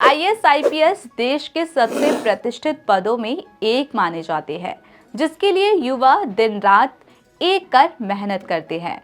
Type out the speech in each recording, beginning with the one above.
IAS IPS देश के सबसे प्रतिष्ठित पदों में एक माने जाते हैं, जिसके लिए युवा दिन रात एक कर मेहनत करते हैं।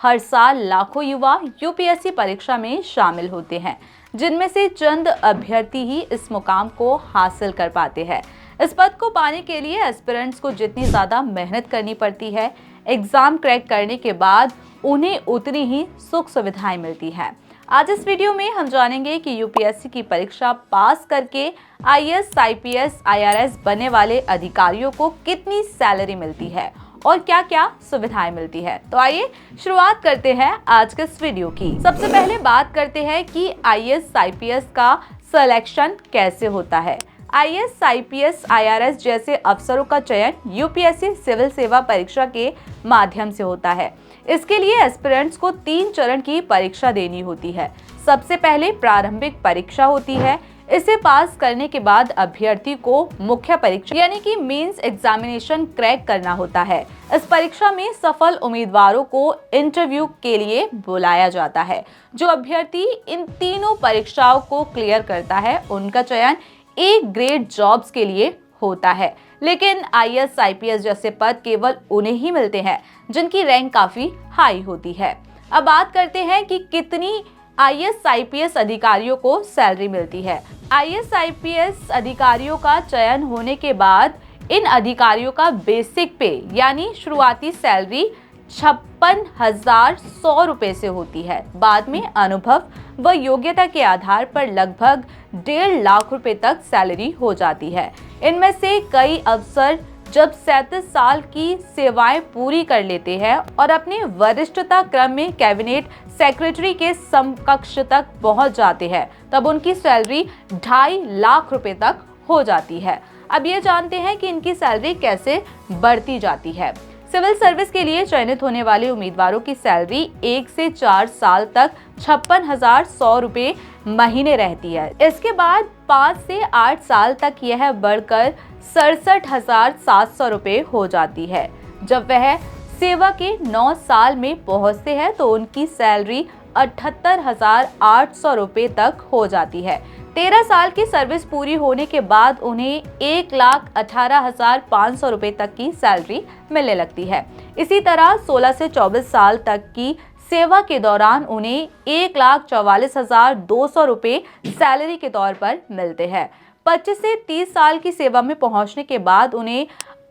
हर साल लाखों युवा यूपीएससी परीक्षा में शामिल होते हैं, जिनमें से चंद अभ्यर्थी ही इस मुकाम को हासिल कर पाते हैं। इस पद को पाने के लिए एस्पिरेंट्स को जितनी ज़्यादा मेहनत करनी पड़ती है, एग्जाम क्रैक करने के बाद उन्हें उतनी ही सुख सुविधाएं मिलती हैं। आज इस वीडियो में हम जानेंगे कि यूपीएससी की परीक्षा पास करके आईएएस, आईपीएस, आईआरएस बनने वाले अधिकारियों को कितनी सैलरी मिलती है और क्या क्या सुविधाएं मिलती है। तो आइए शुरुआत करते हैं आज के इस वीडियो की। सबसे पहले बात करते हैं कि आईएएस, आईपीएस का सिलेक्शन कैसे होता है। आईएएस, आईपीएस, आईआरएस जैसे अफसरों का चयन यूपीएससी सिविल सेवा परीक्षा के माध्यम से होता है। इसके लिए एस्पिरेंट्स को 3 चरण की परीक्षा देनी होती है। सबसे पहले प्रारंभिक परीक्षा होती है। इसे पास करने के बाद अभ्यर्थी को मुख्य परीक्षा यानी कि मेंस एग्जामिनेशन क्रैक करना होता है। इस परीक्षा में सफल उम्मीदवारों को इंटरव्यू के लिए बुलाया जाता है। जो अभ्यर्थी इन तीनों परीक्षाओं को क्लियर करता है, उनका चयन एक ग्रेड जॉब्स के लिए होता है। लेकिन आईएएस, आईपीएस जैसे पद केवल उन्हें ही मिलते हैं जिनकी रैंक काफी हाई होती है। अब बात करते हैं कि कितनी आईएएस, आईपीएस अधिकारियों को सैलरी मिलती है। आईएएस, आईपीएस अधिकारियों का चयन होने के बाद इन अधिकारियों का बेसिक पे यानी शुरुआती सैलरी 56,100 रुपए से होती है। बाद में अनुभव व योग्यता के आधार पर लगभग 1.5 लाख रुपए तक सैलरी हो जाती है। इनमें से कई अफसर जब 37 साल की सेवाएं पूरी कर लेते हैं और अपने वरिष्ठता क्रम में कैबिनेट सेक्रेटरी के समकक्ष तक पहुंच जाते हैं, तब उनकी सैलरी 2.5 लाख रुपए तक हो जाती है। अब ये जानते हैं कि इनकी सैलरी कैसे बढ़ती जाती है। सिविल सर्विस के लिए चयनित होने वाले उम्मीदवारों की सैलरी 1 से 4 साल तक 56,100 रुपए महीने रहती है। इसके बाद 5 से 8 साल तक यह बढ़कर 67,700 रुपए हो जाती है। जब वह सेवा के 9 साल में पहुंचते हैं तो उनकी सैलरी 78,800 रुपए तक हो जाती है। 13 साल की सर्विस पूरी होने के बाद उन्हें 1,18,500 रुपए तक की सैलरी मिलने लगती है। इसी तरह 16 से 24 साल तक की सेवा के दौरान उन्हें 1,44,200 रुपए सैलरी के तौर पर मिलते हैं। 25 से 30 साल की सेवा में पहुंचने के बाद उन्हें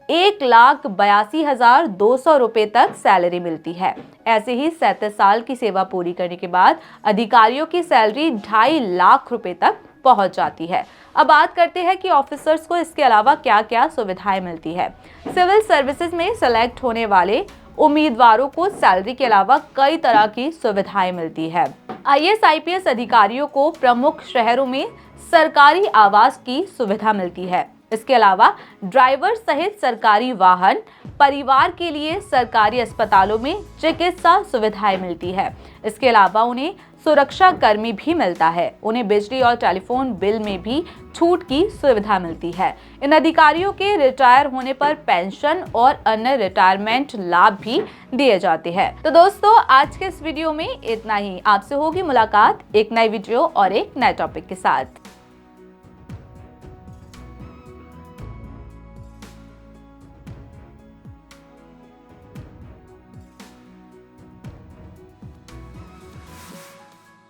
1,82,200 रुपए तक सैलरी मिलती है। ऐसे ही 37 साल की सेवा पूरी करने के बाद अधिकारियों की सैलरी 2.5 लाख रुपए तक पहुंच जाती है। अब बात करते हैं कि ऑफिसर्स को इसके अलावा क्या क्या सुविधाएं मिलती है। सिविल सर्विसेज में सिलेक्ट होने वाले उम्मीदवारों को सैलरी के अलावा कई तरह की सुविधाएं मिलती है। आईएएस, आईपीएस अधिकारियों को प्रमुख शहरों में सरकारी आवास की सुविधा मिलती है। इसके अलावा ड्राइवर सहित सरकारी वाहन, परिवार के लिए सरकारी अस्पतालों में चिकित्सा सुविधाएं मिलती है। इसके अलावा उन्हें सुरक्षा कर्मी भी मिलता है। उन्हें बिजली और टेलीफोन बिल में भी छूट की सुविधा मिलती है। इन अधिकारियों के रिटायर होने पर पेंशन और अन्य रिटायरमेंट लाभ भी दिए जाते हैं। तो दोस्तों, आज के इस वीडियो में इतना ही। आपसे होगी मुलाकात एक नई वीडियो और एक नए टॉपिक के साथ।